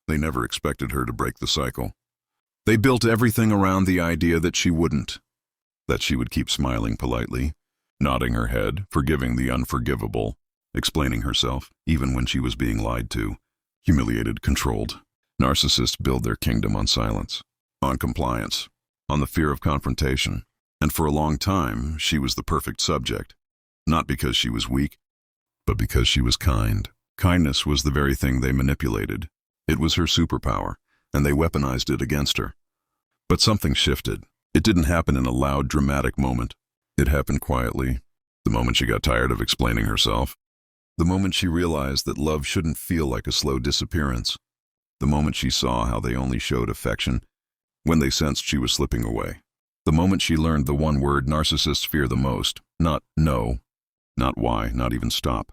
They never expected her to break the cycle. They built everything around the idea that she wouldn't, that she would keep smiling politely, nodding her head, forgiving the unforgivable, explaining herself, even when she was being lied to, humiliated, controlled. Narcissists build their kingdom on silence, on compliance, on the fear of confrontation. And for a long time, she was the perfect subject, not because she was weak, but because she was kind. Kindness was the very thing they manipulated. It was her superpower, and they weaponized it against her. But something shifted. It didn't happen in a loud, dramatic moment. It happened quietly, the moment she got tired of explaining herself, the moment she realized that love shouldn't feel like a slow disappearance, the moment she saw how they only showed affection when they sensed she was slipping away, the moment she learned the one word narcissists fear the most, not no, not why, not even stop.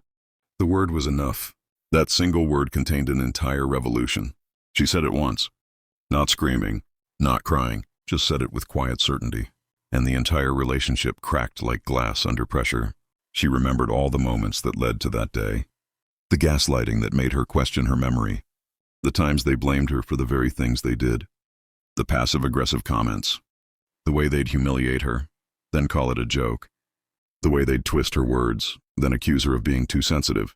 The word was enough. That single word contained an entire revolution. She said it once, not screaming, not crying, just said it with quiet certainty. And the entire relationship cracked like glass under pressure. She remembered all the moments that led to that day, the gaslighting that made her question her memory, the times they blamed her for the very things they did, the passive-aggressive comments, the way they'd humiliate her, then call it a joke, the way they'd twist her words, then accuse her of being too sensitive,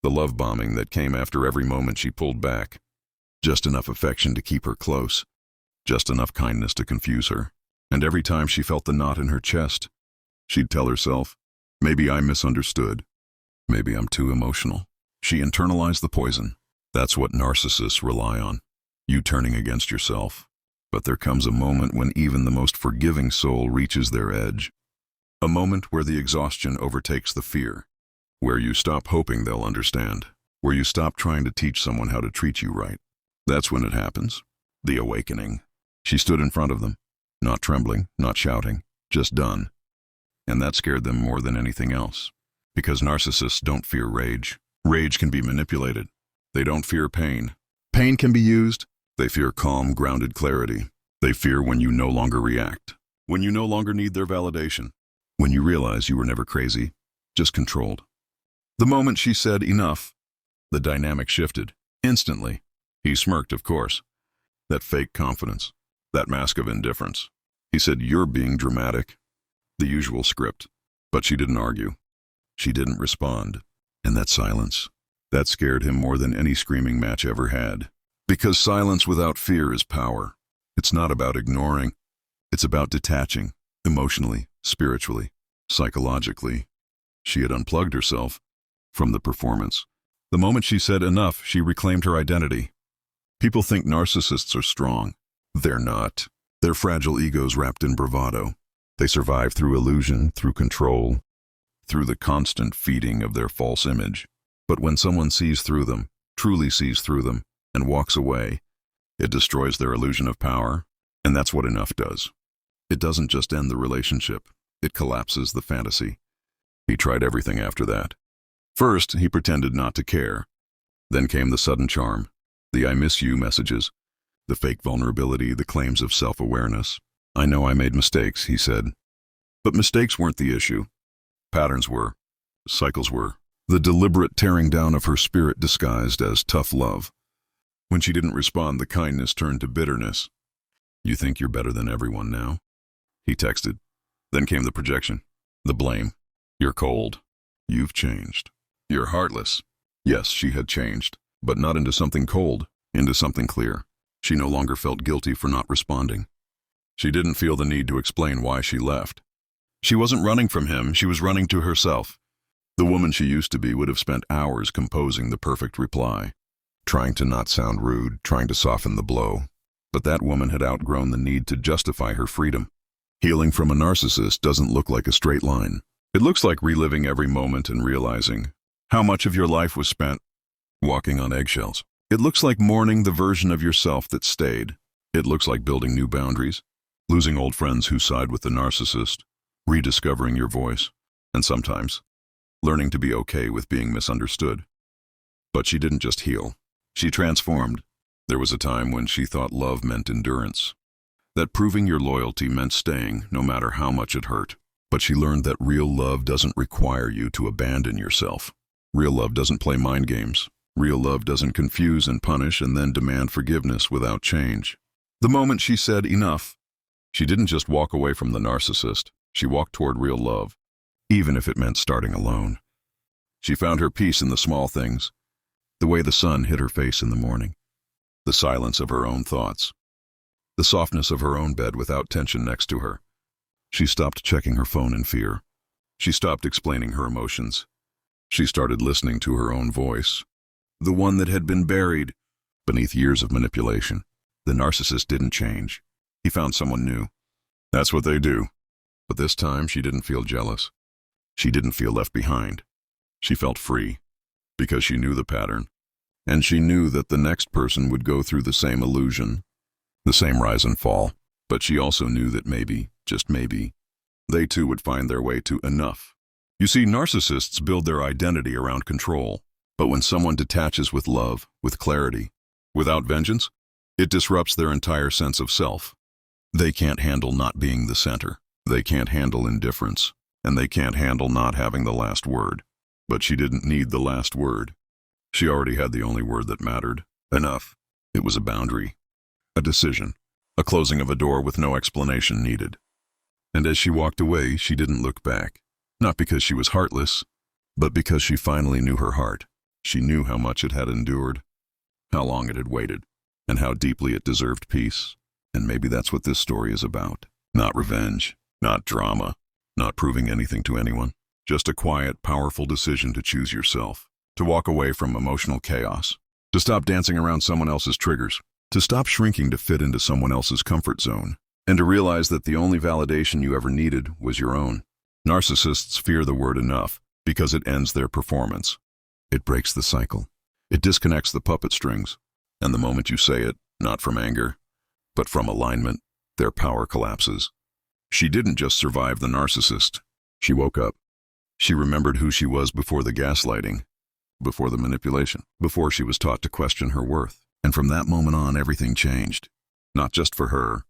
the love bombing that came after every moment she pulled back, just enough affection to keep her close, just enough kindness to confuse her. And every time she felt the knot in her chest, she'd tell herself, maybe I misunderstood. Maybe I'm too emotional. She internalized the poison. That's what narcissists rely on, you turning against yourself. But there comes a moment when even the most forgiving soul reaches their edge. A moment where the exhaustion overtakes the fear, where you stop hoping they'll understand, where you stop trying to teach someone how to treat you right. That's when it happens, the awakening. She stood in front of them. Not trembling, not shouting, just done. And that scared them more than anything else. Because narcissists don't fear rage. Rage can be manipulated. They don't fear pain. Pain can be used. They fear calm, grounded clarity. They fear when you no longer react. When you no longer need their validation. When you realize you were never crazy, just controlled. The moment she said enough, the dynamic shifted. Instantly. He smirked, of course. That fake confidence. That mask of indifference. He said, you're being dramatic. The usual script. But she didn't argue. She didn't respond. And that silence, that scared him more than any screaming match ever had. Because silence without fear is power. It's not about ignoring. It's about detaching, emotionally, spiritually, psychologically. She had unplugged herself from the performance. The moment she said enough, she reclaimed her identity. People think narcissists are strong. They're not. They're fragile egos wrapped in bravado. They survive through illusion, through control, through the constant feeding of their false image. But when someone sees through them, truly sees through them, and walks away, it destroys their illusion of power, and that's what enough does. It doesn't just end the relationship, it collapses the fantasy. He tried everything after that. First, he pretended not to care. Then came the sudden charm, the I miss you messages, the fake vulnerability, the claims of self-awareness. I know I made mistakes, he said. But mistakes weren't the issue. Patterns were. Cycles were. The deliberate tearing down of her spirit disguised as tough love. When she didn't respond, the kindness turned to bitterness. You think you're better than everyone now? He texted. Then came the projection. The blame. You're cold. You've changed. You're heartless. Yes, she had changed, but not into something cold, into something clear. She no longer felt guilty for not responding. She didn't feel the need to explain why she left. She wasn't running from him, she was running to herself. The woman she used to be would have spent hours composing the perfect reply, trying to not sound rude, trying to soften the blow. But that woman had outgrown the need to justify her freedom. Healing from a narcissist doesn't look like a straight line. It looks like reliving every moment and realizing how much of your life was spent walking on eggshells. It looks like mourning the version of yourself that stayed. It looks like building new boundaries, losing old friends who side with the narcissist, rediscovering your voice, and sometimes learning to be okay with being misunderstood. But she didn't just heal. She transformed. There was a time when she thought love meant endurance, that proving your loyalty meant staying no matter how much it hurt. But she learned that real love doesn't require you to abandon yourself. Real love doesn't play mind games. Real love doesn't confuse and punish and then demand forgiveness without change. The moment she said enough, she didn't just walk away from the narcissist, she walked toward real love, even if it meant starting alone. She found her peace in the small things, the way the sun hit her face in the morning, the silence of her own thoughts, the softness of her own bed without tension next to her. She stopped checking her phone in fear. She stopped explaining her emotions. She started listening to her own voice, the one that had been buried beneath years of manipulation. The narcissist didn't change. He found someone new. That's what they do. But this time, she didn't feel jealous. She didn't feel left behind. She felt free, because she knew the pattern. And she knew that the next person would go through the same illusion, the same rise and fall. But she also knew that maybe, just maybe, they too would find their way to enough. You see, narcissists build their identity around control. But when someone detaches with love, with clarity, without vengeance, it disrupts their entire sense of self. They can't handle not being the center. They can't handle indifference. And they can't handle not having the last word. But she didn't need the last word. She already had the only word that mattered. Enough. It was a boundary. A decision. A closing of a door with no explanation needed. And as she walked away, she didn't look back. Not because she was heartless, but because she finally knew her heart. She knew how much it had endured, how long it had waited, and how deeply it deserved peace. And maybe that's what this story is about. Not revenge, not drama, not proving anything to anyone. Just a quiet, powerful decision to choose yourself, to walk away from emotional chaos, to stop dancing around someone else's triggers, to stop shrinking to fit into someone else's comfort zone, and to realize that the only validation you ever needed was your own. Narcissists fear the word enough because it ends their performance. It breaks the cycle. It disconnects the puppet strings. And the moment you say it, not from anger, but from alignment, their power collapses. She didn't just survive the narcissist. She woke up. She remembered who she was before the gaslighting, before the manipulation, before she was taught to question her worth. And from that moment on, everything changed. Not just for her,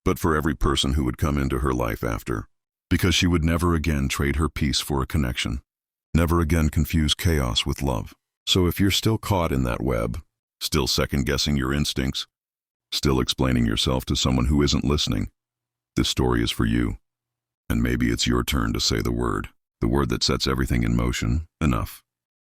but for every person who would come into her life after. Because she would never again trade her peace for a connection. Never again confuse chaos with love. So if you're still caught in that web, still second-guessing your instincts, still explaining yourself to someone who isn't listening, this story is for you. And maybe it's your turn to say the word that sets everything in motion, enough.